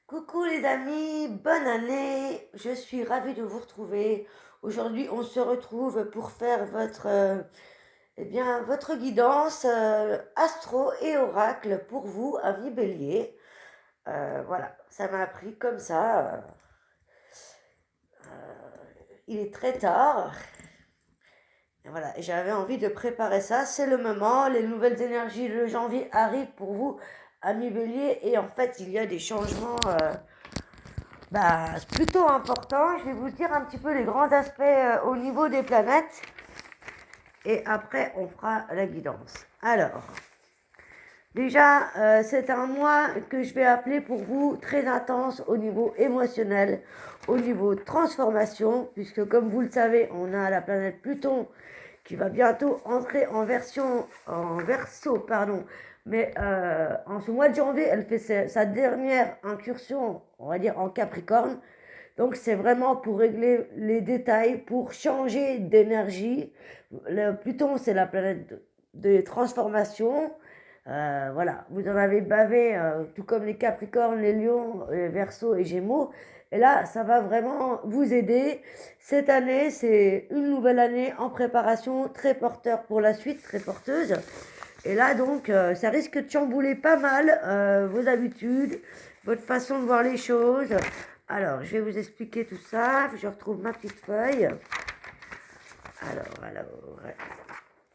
Coucou les amis, bonne année, je suis ravie de vous retrouver. Aujourd'hui, on se retrouve pour faire votre guidance astro et oracle pour vous, amis bélier. Voilà, ça m'a appris comme ça. Il est très tard. Et voilà, j'avais envie de préparer ça. C'est le moment, les nouvelles énergies de janvier arrivent pour vous, amis bélier. Et en fait, il y a des changements c'est plutôt important. Je vais vous dire un petit peu les grands aspects au niveau des planètes. Et après, on fera la guidance. Alors, déjà, c'est un mois que je vais appeler pour vous très intense au niveau émotionnel, au niveau transformation, puisque comme vous le savez, on a la planète Pluton qui va bientôt entrer en verso, pardon. Mais en ce mois de janvier, elle fait sa dernière incursion, on va dire, en Capricorne. Donc c'est vraiment pour régler les détails, pour changer d'énergie. Le Pluton, c'est la planète de transformation. Voilà, vous en avez bavé, tout comme les Capricornes, les Lions, les Verseaux et Gémeaux. Et là, ça va vraiment vous aider. Cette année, c'est une nouvelle année en préparation, très porteur pour la suite, très porteuse. Et là, donc, ça risque de chambouler pas mal vos habitudes, votre façon de voir les choses. Alors, je vais vous expliquer tout ça. Je retrouve ma petite feuille.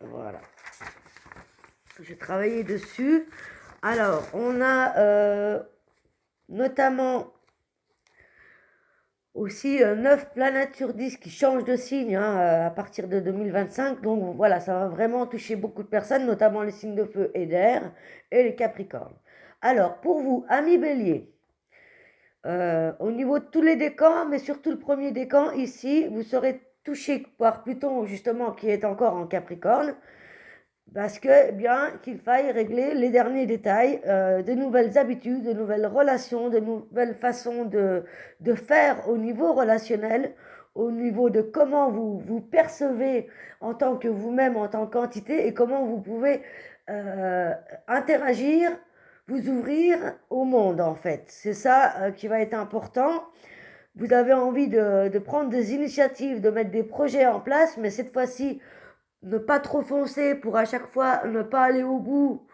Voilà. J'ai travaillé dessus. Alors, on a notamment aussi 9 planètes sur 10 qui changent de signe à partir de 2025. Donc voilà, ça va vraiment toucher beaucoup de personnes, notamment les signes de feu et d'air et les capricornes. Alors, pour vous, amis bélier, au niveau de tous les décans, mais surtout le premier décan, ici, vous serez touché par Pluton, justement, qui est encore en Capricorne, parce que, bien, qu'il faille régler les derniers détails, de nouvelles habitudes, de nouvelles relations, de nouvelles façons de faire au niveau relationnel, au niveau de comment vous vous percevez en tant que vous-même, en tant qu'entité, et comment vous pouvez interagir, vous ouvrir au monde, en fait. C'est ça qui va être important. Vous avez envie de prendre des initiatives, de mettre des projets en place, mais cette fois-ci, ne pas trop foncer pour à chaque fois ne pas aller au bout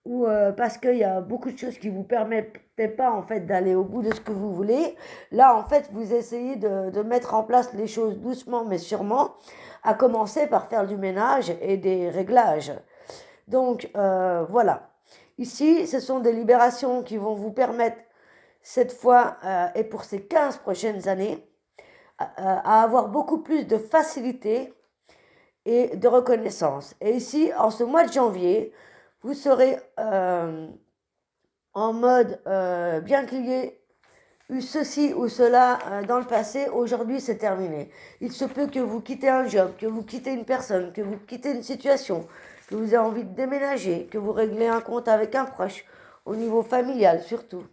ou parce qu'il y a beaucoup de choses qui vous permettaient pas en fait d'aller au bout de ce que vous voulez. Là en fait vous essayez de mettre en place les choses doucement mais sûrement, à commencer par faire du ménage et des réglages. Donc voilà, ici ce sont des libérations qui vont vous permettre cette fois et pour ces 15 prochaines années à avoir beaucoup plus de facilité et de reconnaissance. Et ici, en ce mois de janvier, vous serez en mode, bien qu'il y ait eu ceci ou cela dans le passé, aujourd'hui c'est terminé. Il se peut que vous quittez un job, que vous quittez une personne, que vous quittez une situation, que vous avez envie de déménager, que vous réglez un compte avec un proche, au niveau familial surtout.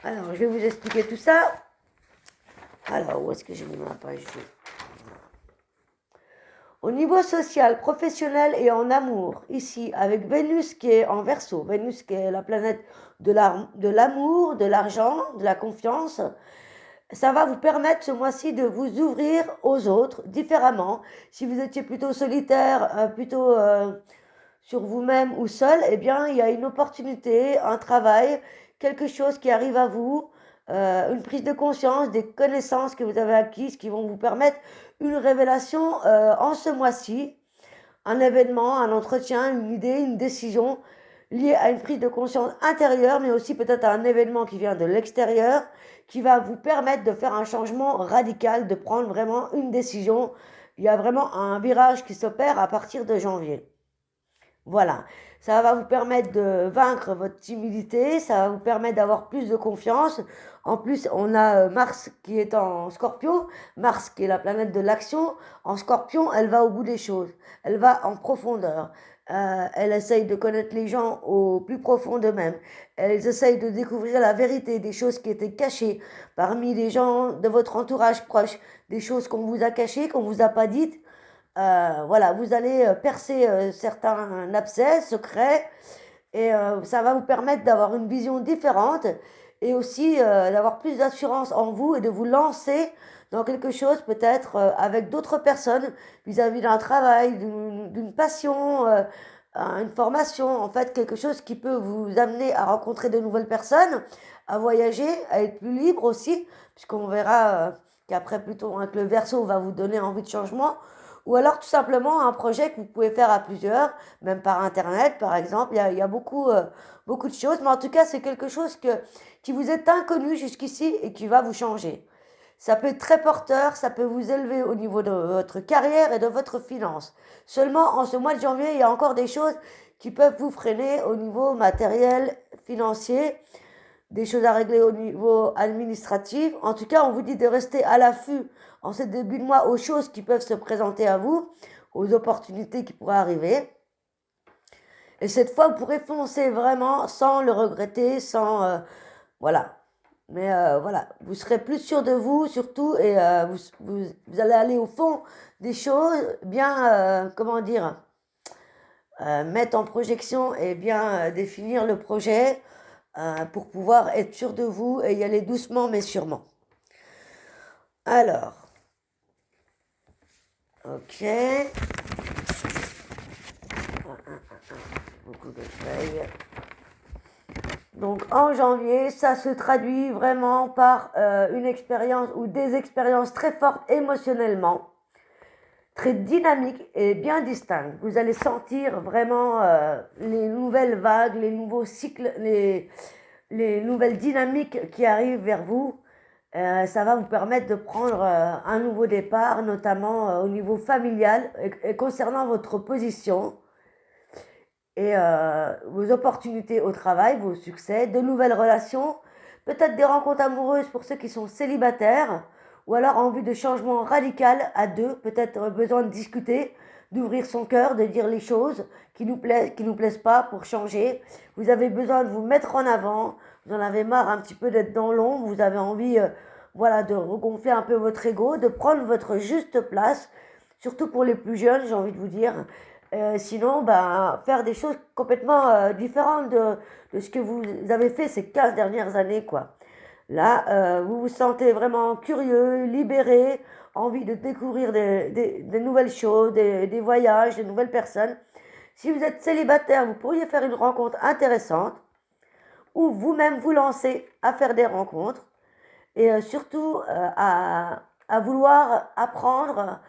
Alors, je vais vous expliquer tout ça. Alors, où est-ce que j'ai mis ma page? Au niveau social, professionnel et en amour, ici, avec Vénus qui est en Verseau, Vénus qui est la planète de l'amour, de l'argent, de la confiance, ça va vous permettre ce mois-ci de vous ouvrir aux autres différemment. Si vous étiez plutôt solitaire, plutôt sur vous-même ou seul, eh bien, il y a une opportunité, un travail, quelque chose qui arrive à vous, une prise de conscience, des connaissances que vous avez acquises qui vont vous permettre une révélation en ce mois-ci, un événement, un entretien, une idée, une décision liée à une prise de conscience intérieure, mais aussi peut-être à un événement qui vient de l'extérieur, qui va vous permettre de faire un changement radical, de prendre vraiment une décision. Il y a vraiment un virage qui s'opère à partir de janvier. Voilà, ça va vous permettre de vaincre votre timidité, ça va vous permettre d'avoir plus de confiance. En plus, on a Mars qui est en Scorpion, Mars qui est la planète de l'action. En Scorpion, elle va au bout des choses, elle va en profondeur. Elle essaye de connaître les gens au plus profond d'eux-mêmes. Elle essaye de découvrir la vérité des choses qui étaient cachées parmi les gens de votre entourage proche, des choses qu'on vous a cachées, qu'on vous a pas dites. Voilà, vous allez percer certains abcès secrets et ça va vous permettre d'avoir une vision différente et aussi d'avoir plus d'assurance en vous et de vous lancer dans quelque chose peut-être avec d'autres personnes vis-à-vis d'un travail, d'une passion, une formation, en fait quelque chose qui peut vous amener à rencontrer de nouvelles personnes, à voyager, à être plus libre aussi, puisqu'on verra qu'après plutôt hein, que le Verseau va vous donner envie de changement, ou alors tout simplement un projet que vous pouvez faire à plusieurs, même par internet par exemple, il y a beaucoup, beaucoup de choses, mais en tout cas c'est quelque chose qui vous est inconnu jusqu'ici et qui va vous changer. Ça peut être très porteur, ça peut vous élever au niveau de votre carrière et de votre finance. Seulement, en ce mois de janvier, il y a encore des choses qui peuvent vous freiner au niveau matériel, financier, des choses à régler au niveau administratif. En tout cas, on vous dit de rester à l'affût en ce début de mois aux choses qui peuvent se présenter à vous, aux opportunités qui pourraient arriver. Et cette fois, vous pourrez foncer vraiment sans le regretter, sans... voilà. Mais voilà, vous serez plus sûr de vous surtout et vous allez aller au fond des choses, bien, comment dire, mettre en projection et bien définir le projet pour pouvoir être sûr de vous et y aller doucement mais sûrement. Alors, ok. Beaucoup de feuilles. Donc en janvier, ça se traduit vraiment par une expérience ou des expériences très fortes émotionnellement, très dynamiques et bien distinctes. Vous allez sentir vraiment les nouvelles vagues, les nouveaux cycles, les nouvelles dynamiques qui arrivent vers vous. Ça va vous permettre de prendre un nouveau départ, notamment au niveau familial et concernant votre position et vos opportunités au travail, vos succès, de nouvelles relations, peut-être des rencontres amoureuses pour ceux qui sont célibataires, ou alors envie de changement radical à deux, peut-être besoin de discuter, d'ouvrir son cœur, de dire les choses qui nous plaisent pas pour changer. Vous avez besoin de vous mettre en avant, vous en avez marre un petit peu d'être dans l'ombre, vous avez envie voilà, de regonfler un peu votre ego, de prendre votre juste place, surtout pour les plus jeunes, j'ai envie de vous dire. Sinon, ben, faire des choses complètement différentes de ce que vous avez fait ces 15 dernières années, quoi. Là, vous vous sentez vraiment curieux, libéré, envie de découvrir des nouvelles choses, des voyages, des nouvelles personnes. Si vous êtes célibataire, vous pourriez faire une rencontre intéressante ou vous-même vous lancer à faire des rencontres et surtout à vouloir apprendre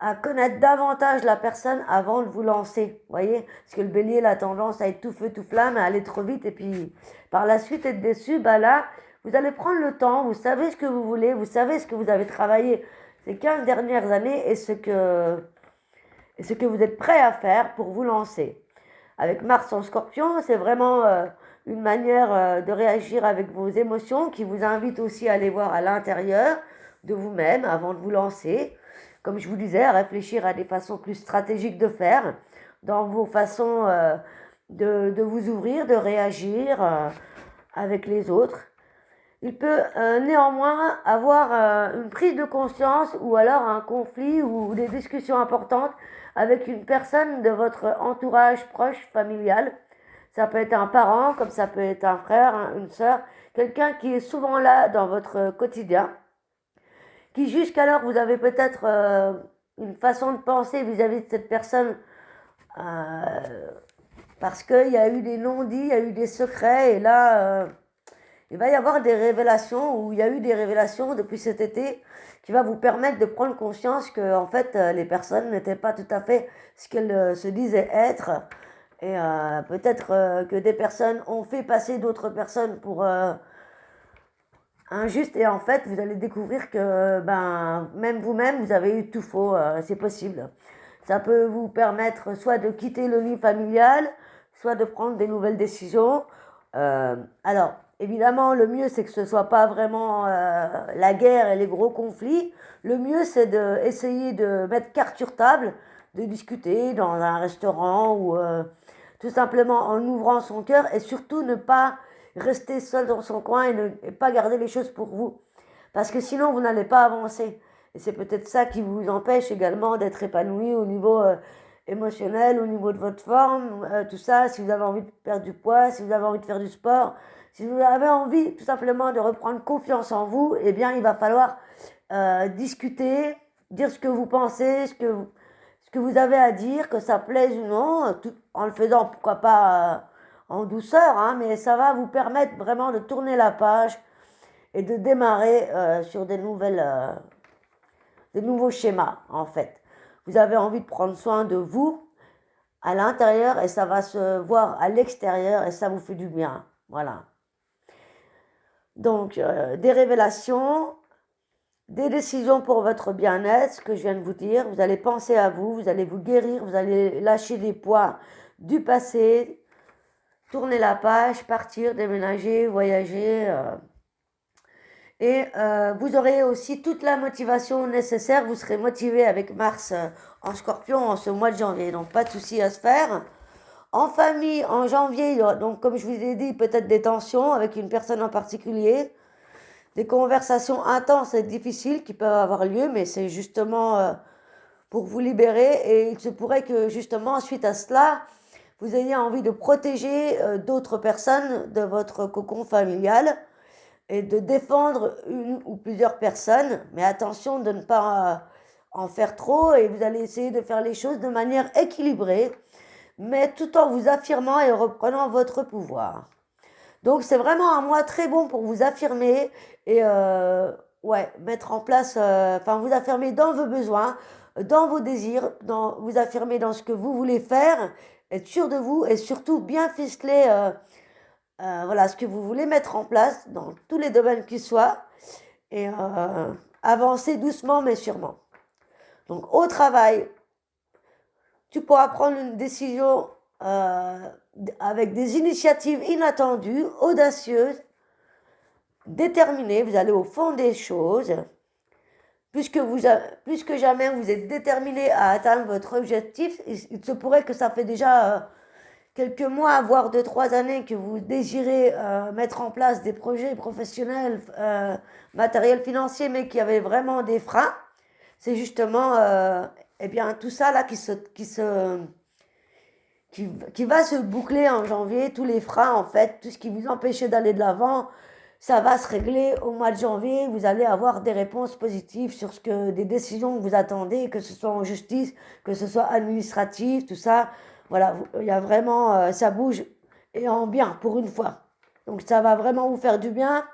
à connaître davantage la personne avant de vous lancer, vous voyez, parce que le bélier il a tendance à être tout feu, tout flamme, à aller trop vite et puis par la suite être déçu, bah là, vous allez prendre le temps, vous savez ce que vous voulez, vous savez ce que vous avez travaillé ces 15 dernières années et ce que vous êtes prêt à faire pour vous lancer. Avec Mars en Scorpion, c'est vraiment une manière de réagir avec vos émotions qui vous invite aussi à aller voir à l'intérieur de vous-même avant de vous lancer. Comme je vous disais, à réfléchir à des façons plus stratégiques de faire, dans vos façons de vous ouvrir, de réagir avec les autres. Il peut néanmoins avoir une prise de conscience ou alors un conflit ou des discussions importantes avec une personne de votre entourage proche, familial. Ça peut être un parent, comme ça peut être un frère, une sœur, quelqu'un qui est souvent là dans votre quotidien, qui jusqu'alors vous avez peut-être une façon de penser vis-à-vis de cette personne parce qu'il y a eu des non-dits, il y a eu des secrets et là il va y avoir des révélations ou il y a eu des révélations depuis cet été qui va vous permettre de prendre conscience que en fait les personnes n'étaient pas tout à fait ce qu'elles se disaient être et peut-être que des personnes ont fait passer d'autres personnes pour injuste et en fait vous allez découvrir que ben même vous-même vous avez eu tout faux, c'est possible. Ça peut vous permettre soit de quitter le nid familial, soit de prendre des nouvelles décisions. Alors évidemment le mieux c'est que ce soit pas vraiment la guerre et les gros conflits. Le mieux c'est d'essayer de mettre carte sur table, de discuter dans un restaurant ou tout simplement en ouvrant son cœur et surtout ne pas rester seul dans son coin et pas garder les choses pour vous. Parce que sinon, vous n'allez pas avancer. Et c'est peut-être ça qui vous empêche également d'être épanoui au niveau émotionnel, au niveau de votre forme, tout ça. Si vous avez envie de perdre du poids, si vous avez envie de faire du sport, Si vous avez envie tout simplement de reprendre confiance en vous, eh bien il va falloir discuter, dire ce que vous pensez, ce que vous avez à dire, que ça plaise ou non, tout, en le faisant pourquoi pas en douceur, hein, mais ça va vous permettre vraiment de tourner la page et de démarrer sur des nouveaux schémas en fait. Vous avez envie de prendre soin de vous à l'intérieur et ça va se voir à l'extérieur et ça vous fait du bien. Voilà. Donc, des révélations, des décisions pour votre bien-être, ce que je viens de vous dire. Vous allez penser à vous, vous allez vous guérir, vous allez lâcher des poids du passé, tourner la page, partir, déménager, voyager. Et vous aurez aussi toute la motivation nécessaire. Vous serez motivé avec Mars en Scorpion en ce mois de janvier. Donc, pas de souci à se faire. En famille, en janvier, il y aura donc, comme je vous ai dit, peut-être des tensions avec une personne en particulier, des conversations intenses et difficiles qui peuvent avoir lieu, mais c'est justement pour vous libérer. Et il se pourrait que justement, suite à cela, vous ayez envie de protéger d'autres personnes de votre cocon familial et de défendre une ou plusieurs personnes. Mais attention de ne pas en faire trop et vous allez essayer de faire les choses de manière équilibrée, mais tout en vous affirmant et reprenant votre pouvoir. Donc c'est vraiment un mois très bon pour vous affirmer et ouais, mettre en place, enfin vous affirmer dans vos besoins, dans vos désirs, vous affirmer dans ce que vous voulez faire, être sûr de vous et surtout bien ficeler voilà, ce que vous voulez mettre en place dans tous les domaines qu'ils soient et avancer doucement mais sûrement. Donc au travail, tu pourras prendre une décision avec des initiatives inattendues, audacieuses, déterminées. Vous allez au fond des choses. Plus que jamais, vous êtes déterminé à atteindre votre objectif. Il se pourrait que ça fait déjà quelques mois, voire 2-3 années que vous désirez mettre en place des projets professionnels, matériels financiers, mais qui avaient vraiment des freins. C'est justement eh bien, tout ça là qui va se boucler en janvier, tous les freins en fait, tout ce qui vous empêchait d'aller de l'avant, ça va se régler au mois de janvier. Vous allez avoir des réponses positives sur des décisions que vous attendez, que ce soit en justice, que ce soit administratif, tout ça. Voilà, il y a vraiment, ça bouge et en bien pour une fois. Donc ça va vraiment vous faire du bien.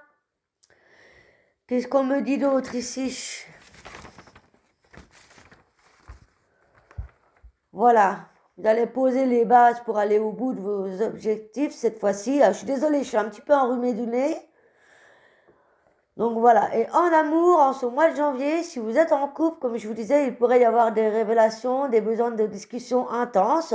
Qu'est-ce qu'on me dit d'autre ici? Voilà, vous allez poser les bases pour aller au bout de vos objectifs cette fois-ci. Je suis désolée, je suis un petit peu enrhumée du nez. Donc voilà, et en amour, en ce mois de janvier, si vous êtes en couple, comme je vous disais, il pourrait y avoir des révélations, des besoins de discussions intenses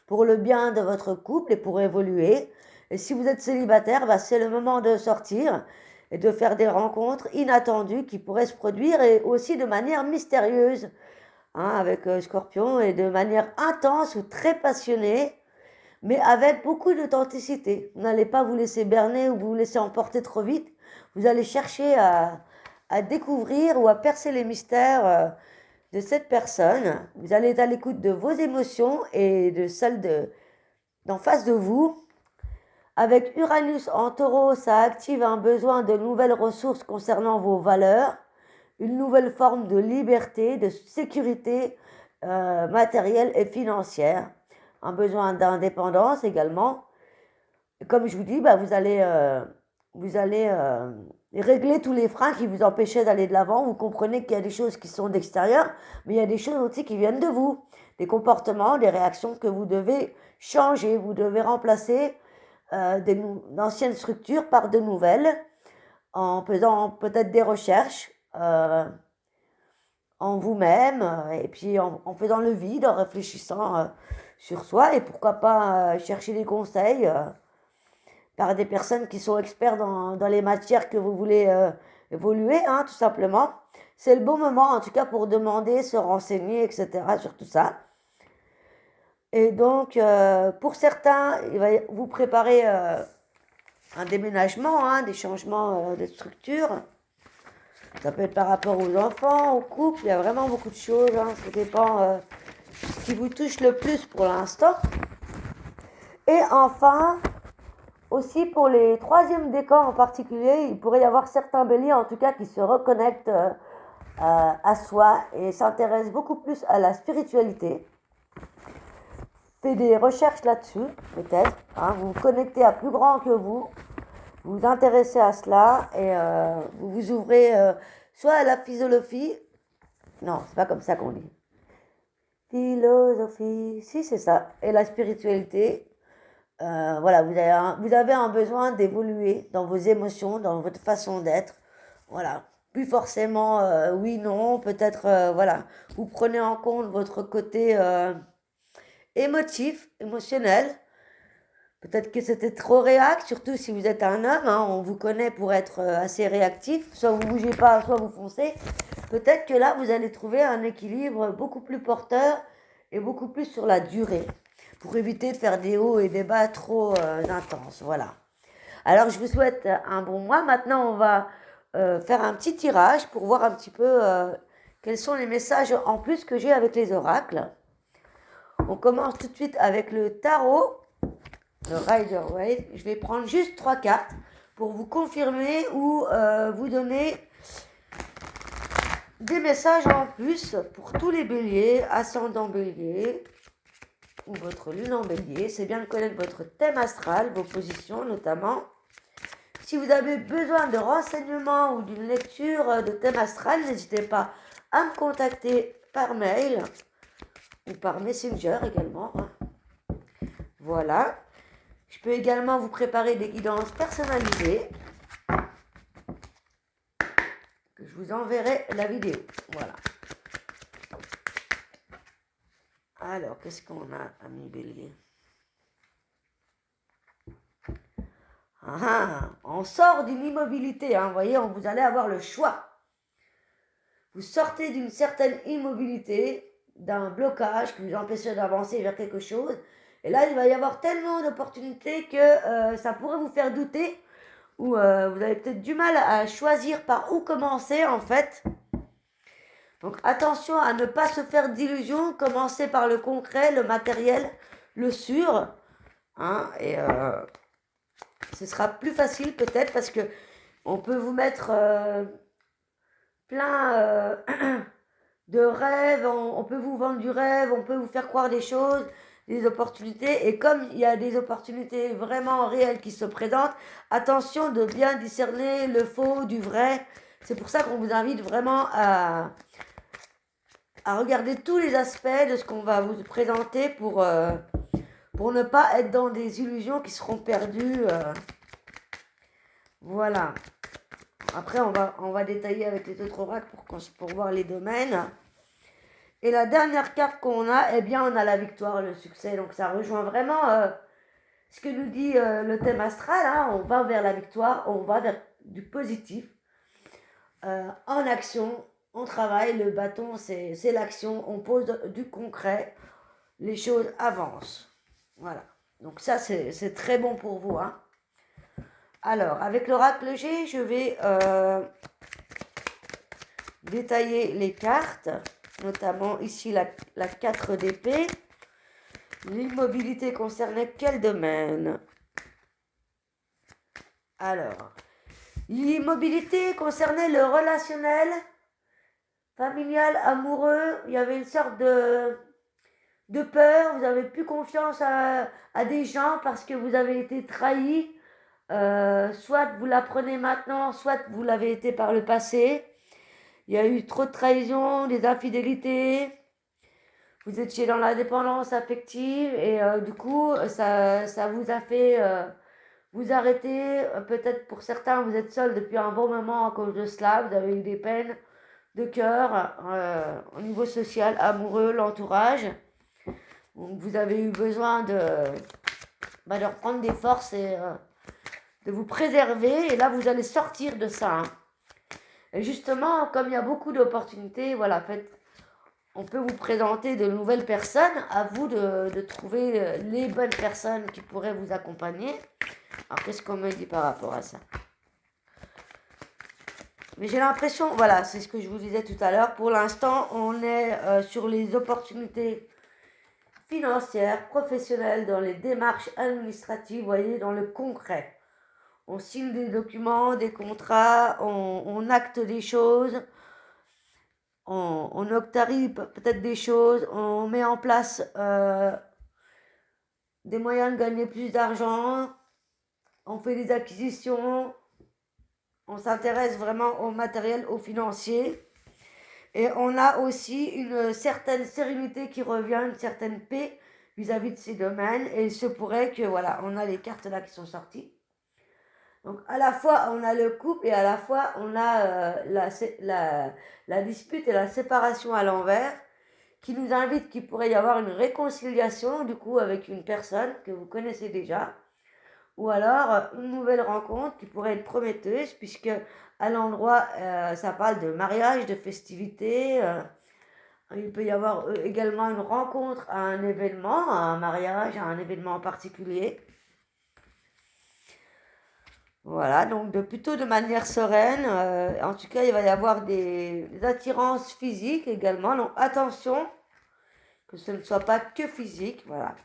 pour le bien de votre couple et pour évoluer. Et si vous êtes célibataire, bah, c'est le moment de sortir et de faire des rencontres inattendues qui pourraient se produire et aussi de manière mystérieuse, hein, avec Scorpion, et de manière intense ou très passionnée, mais avec beaucoup d'authenticité. Vous n'allez pas vous laisser berner ou vous laisser emporter trop vite. Vous allez chercher à découvrir ou à percer les mystères de cette personne. Vous allez être à l'écoute de vos émotions et de celles d'en face de vous. Avec Uranus en taureau, ça active un besoin de nouvelles ressources concernant vos valeurs, une nouvelle forme de liberté, de sécurité matérielle et financière, un besoin d'indépendance également. Comme je vous dis, bah, vous allez régler tous les freins qui vous empêchaient d'aller de l'avant. Vous comprenez qu'il y a des choses qui sont d'extérieur, mais il y a des choses aussi qui viennent de vous. Des comportements, des réactions que vous devez changer. Vous devez remplacer d'anciennes structures par de nouvelles en faisant peut-être des recherches en vous-même et puis en faisant le vide, en réfléchissant sur soi et pourquoi pas chercher des conseils par des personnes qui sont experts dans les matières que vous voulez évoluer, hein, tout simplement. C'est le bon moment, en tout cas, pour demander, se renseigner, etc., sur tout ça. Et donc, pour certains, il va vous préparer un déménagement, hein, des changements de structure. Ça peut être par rapport aux enfants, au couple, il y a vraiment beaucoup de choses, hein, ça dépend ce qui vous touche le plus pour l'instant. Et enfin, Aussi pour les troisièmes décans en particulier, il pourrait y avoir certains béliers en tout cas qui se reconnectent à soi et s'intéressent beaucoup plus à la spiritualité. Faites des recherches là-dessus, peut-être. Hein, vous vous connectez à plus grand que vous vous intéressez à cela et vous vous ouvrez soit à la philosophie. Non, c'est pas comme ça qu'on dit. Philosophie, si c'est ça. Et la spiritualité. Voilà, vous avez un besoin d'évoluer dans vos émotions, dans votre façon d'être. Voilà. Plus forcément oui, non, peut-être, voilà. Vous prenez en compte votre côté émotif, émotionnel. Peut-être que c'était trop réac, surtout si vous êtes un homme, hein, on vous connaît pour être assez réactif. Soit vous bougez pas, soit vous foncez. Peut-être que là, vous allez trouver un équilibre beaucoup plus porteur et beaucoup plus sur la durée pour éviter de faire des hauts et des bas trop intenses. Voilà. Alors, je vous souhaite un bon mois. Maintenant, on va faire un petit tirage pour voir un petit peu quels sont les messages en plus que j'ai avec les oracles. On commence tout de suite avec le tarot, le Rider-Waite. Je vais prendre juste 3 cartes pour vous confirmer ou vous donner des messages en plus pour tous les béliers, ascendant bélier ou votre lune en bélier. C'est bien de connaître votre thème astral, vos positions notamment. Si vous avez besoin de renseignements ou d'une lecture de thème astral, n'hésitez pas à me contacter par mail ou par Messenger également. Voilà. Je peux également vous préparer des guidances personnalisées que je vous enverrai la vidéo. Voilà. Alors, qu'est-ce qu'on a, ami bélier? On sort d'une immobilité, hein, vous voyez, vous allez avoir le choix. Vous sortez d'une certaine immobilité, d'un blocage qui vous empêche d'avancer vers quelque chose. Et là, il va y avoir tellement d'opportunités que ça pourrait vous faire douter ou vous avez peut-être du mal à choisir par où commencer en fait. Donc attention à ne pas se faire d'illusions, commencez par le concret, le matériel, le sûr. Hein, et ce sera plus facile peut-être parce que on peut vous mettre plein de rêves, on peut vous vendre du rêve, on peut vous faire croire des choses, des opportunités. Et comme il y a des opportunités vraiment réelles qui se présentent, attention de bien discerner le faux du vrai. C'est pour ça qu'on vous invite vraiment à regarder tous les aspects de ce qu'on va vous présenter pour ne pas être dans des illusions qui seront perdues. Voilà. Après, on va détailler avec les autres oracles pour voir les domaines. Et la dernière carte qu'on a, eh bien, on a la victoire, le succès. Donc, ça rejoint vraiment ce que nous dit le thème astral. Hein. On va vers la victoire, on va vers du positif. En action, on travaille, le bâton, c'est l'action. On pose du concret, les choses avancent. Voilà. Donc, ça, c'est très bon pour vous. Hein. Alors, avec l'oracle G, je vais détailler les cartes, notamment ici la 4 d'épée. L'immobilité concernait quel domaine? Alors, l'immobilité concernait le relationnel, familial, amoureux. Il y avait une sorte de peur, vous n'avez plus confiance à des gens parce que vous avez été trahi. Soit vous l'apprenez maintenant, soit vous l'avez été par le passé. Il y a eu trop de trahison, des infidélités. Vous étiez dans la dépendance affective et du coup, ça vous a fait vous arrêter. Peut-être pour certains, vous êtes seul depuis un bon moment à cause de cela. Vous avez eu des peines de cœur au niveau social, amoureux, l'entourage. Donc, vous avez eu besoin de reprendre des forces et de vous préserver. Et là, vous allez sortir de ça. Hein. Et justement, comme il y a beaucoup d'opportunités, voilà, on peut vous présenter de nouvelles personnes. À vous de trouver les bonnes personnes qui pourraient vous accompagner. Alors, qu'est-ce qu'on me dit par rapport à ça? Mais j'ai l'impression, voilà, c'est ce que je vous disais tout à l'heure. Pour l'instant, on est sur les opportunités financière, professionnelle, dans les démarches administratives, vous voyez, dans le concret. On signe des documents, des contrats, on acte des choses, on octarie peut-être des choses, on met en place des moyens de gagner plus d'argent, on fait des acquisitions, on s'intéresse vraiment au matériel, au financier. Et on a aussi une certaine sérénité qui revient, une certaine paix vis-à-vis de ces domaines. Et il se pourrait que, voilà, on a les cartes là qui sont sorties. Donc, à la fois, on a le couple et à la fois, on a la dispute et la séparation à l'envers qui nous invite qu'il pourrait y avoir une réconciliation, du coup, avec une personne que vous connaissez déjà. Ou alors, une nouvelle rencontre qui pourrait être prometteuse, puisque à l'endroit, ça parle de mariage, de festivités. Il peut y avoir également une rencontre à un événement, à un mariage, à un événement en particulier. Voilà, donc plutôt de manière sereine. En tout cas, il va y avoir des attirances physiques également. Donc attention, que ce ne soit pas que physique. Voilà.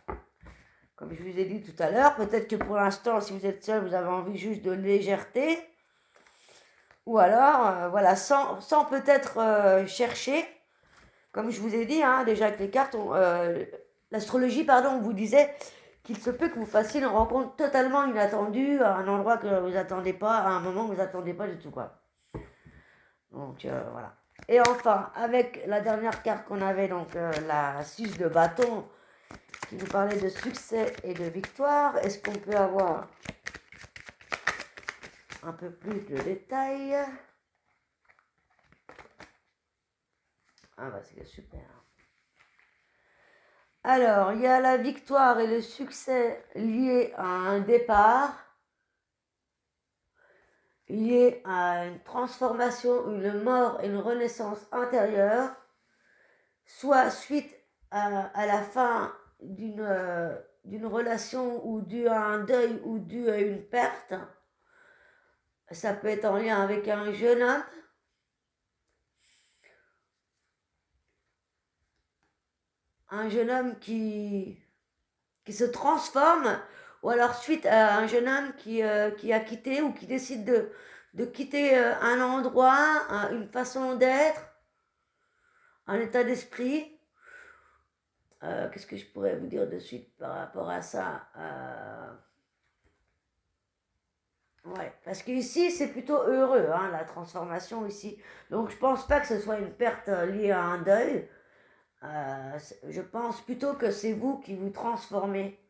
Comme je vous ai dit tout à l'heure, peut-être que pour l'instant, si vous êtes seul, vous avez envie juste de légèreté. Ou alors, voilà, sans peut-être chercher. Comme je vous ai dit, hein, déjà avec les cartes, l'astrologie, pardon, on vous disait qu'il se peut que vous fassiez une rencontre totalement inattendue à un endroit que vous n'attendez pas, à un moment que vous n'attendez pas du tout, quoi. Donc, voilà. Et enfin, avec la dernière carte qu'on avait, donc la 6 de bâton, qui nous parlait de succès et de victoire, est-ce qu'on peut avoir un peu plus de détails? Ah bah c'est super. Alors, il y a la victoire et le succès liés à un départ, liés à une transformation, une mort et une renaissance intérieure, soit suite à la fin d'une relation ou dû à un deuil ou dû à une perte. Ça peut être en lien avec un jeune homme. Un jeune homme qui se transforme, ou alors suite à un jeune homme qui a quitté ou qui décide de quitter un endroit, une façon d'être, un état d'esprit. Qu'est-ce que je pourrais vous dire de suite par rapport à ça? Ouais, parce qu'ici c'est plutôt heureux, hein, la transformation ici. Donc je pense pas que ce soit une perte liée à un deuil. Je pense plutôt que c'est vous qui vous transformez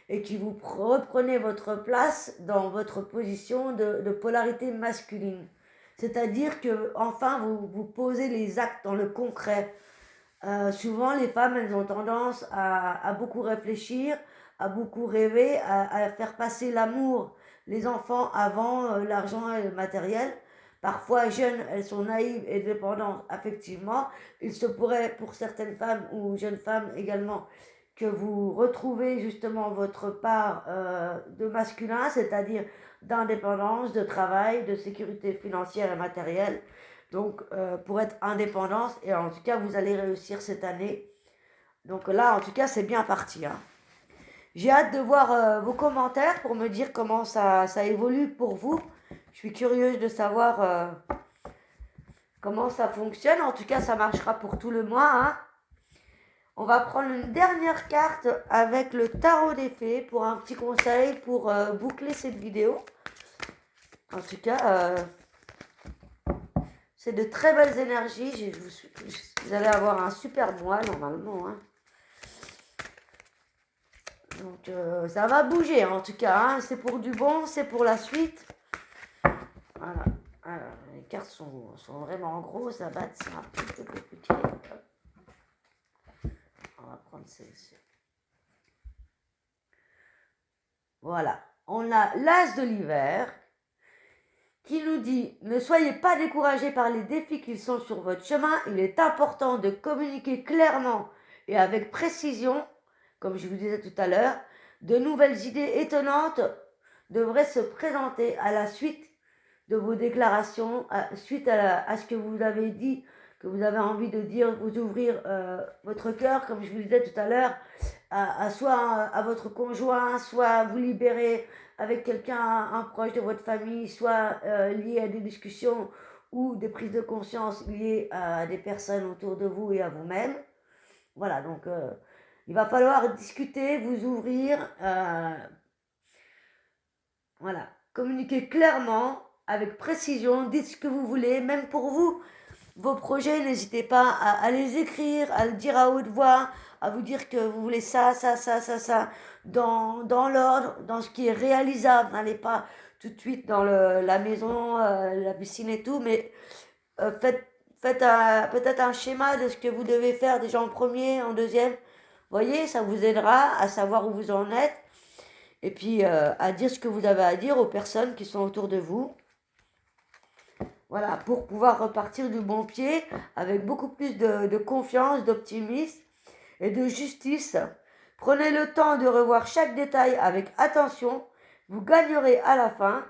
et qui vous reprenez votre place dans votre position de polarité masculine. C'est-à-dire que enfin vous posez les actes dans le concret. Souvent les femmes elles ont tendance à beaucoup réfléchir, à beaucoup rêver, à faire passer l'amour, les enfants avant l'argent et le matériel. Parfois jeunes, elles sont naïves et dépendantes affectivement. Il se pourrait pour certaines femmes ou jeunes femmes également que vous retrouvez justement votre part de masculin, c'est-à-dire d'indépendance, de travail, de sécurité financière et matérielle. Donc, pour être indépendante, et en tout cas, vous allez réussir cette année. Donc là, en tout cas, c'est bien parti, hein. J'ai hâte de voir vos commentaires pour me dire comment ça évolue pour vous. Je suis curieuse de savoir comment ça fonctionne. En tout cas, ça marchera pour tout le mois, hein. On va prendre une dernière carte avec le tarot des fées pour un petit conseil pour boucler cette vidéo. En tout cas, c'est de très belles énergies. Vous allez avoir un super mois normalement, hein. Donc ça va bouger en tout cas, hein. C'est pour du bon, c'est pour la suite. Voilà. Alors, les cartes sont vraiment grosses à battre, c'est un petit peu compliqué. On va prendre celle-ci. Voilà, on a l'As de l'hiver qui nous dit « Ne soyez pas découragés par les défis qui sont sur votre chemin. Il est important de communiquer clairement et avec précision, comme je vous disais tout à l'heure. De nouvelles idées étonnantes devraient se présenter à la suite de vos déclarations, suite à ce que vous avez dit que vous avez envie de dire, vous ouvrir votre cœur, comme je vous disais tout à l'heure, soit à votre conjoint, soit vous libérer avec quelqu'un, un proche de votre famille, soit lié à des discussions ou des prises de conscience liées à des personnes autour de vous et à vous-même. Voilà, donc il va falloir discuter, vous ouvrir, voilà, communiquer clairement, avec précision, dites ce que vous voulez, même pour vous. Vos projets, n'hésitez pas à les écrire, à le dire à haute voix, à vous dire que vous voulez ça, dans l'ordre, dans ce qui est réalisable. N'allez pas tout de suite dans la maison, la piscine et tout, mais faites peut-être un schéma de ce que vous devez faire déjà en premier, en deuxième. Voyez, ça vous aidera à savoir où vous en êtes et puis à dire ce que vous avez à dire aux personnes qui sont autour de vous. Voilà, pour pouvoir repartir du bon pied avec beaucoup plus de confiance, d'optimisme et de justice. Prenez le temps de revoir chaque détail avec attention. Vous gagnerez à la fin.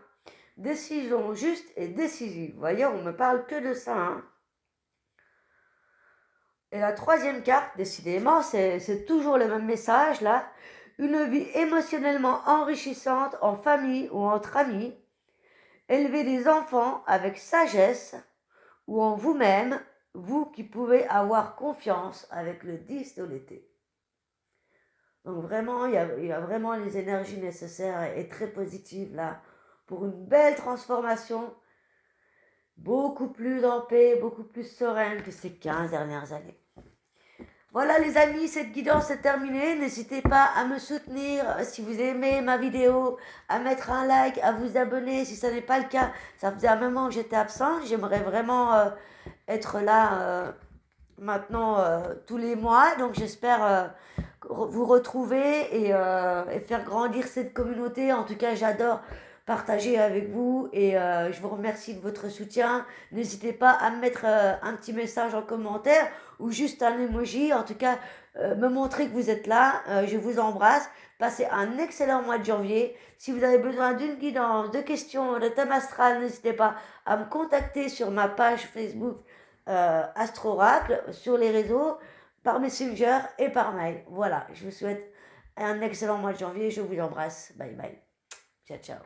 Décision juste et décisive. Vous voyez, on ne me parle que de ça. Hein. Et la troisième carte, décidément, c'est toujours le même message là. Une vie émotionnellement enrichissante en famille ou entre amis. Élever des enfants avec sagesse ou en vous-même, vous qui pouvez avoir confiance avec le 10 de l'été. Donc vraiment, il y a vraiment les énergies nécessaires et très positives là pour une belle transformation, beaucoup plus en paix, beaucoup plus sereine que ces 15 dernières années. Voilà les amis, cette guidance est terminée. N'hésitez pas à me soutenir si vous aimez ma vidéo, à mettre un like, à vous abonner si ce n'est pas le cas. Ça faisait un moment que j'étais absente. J'aimerais vraiment être là maintenant tous les mois. Donc j'espère vous retrouver et faire grandir cette communauté. En tout cas, j'adore partager avec vous et je vous remercie de votre soutien. N'hésitez pas à me mettre un petit message en commentaire ou juste un emoji. En tout cas, me montrer que vous êtes là. Je vous embrasse. Passez un excellent mois de janvier. Si vous avez besoin d'une guidance, de questions, de thème astral, n'hésitez pas à me contacter sur ma page Facebook Astro-Oracle, sur les réseaux, par Messenger et par mail. Voilà, je vous souhaite un excellent mois de janvier. Je vous embrasse. Bye bye. Ciao, ciao.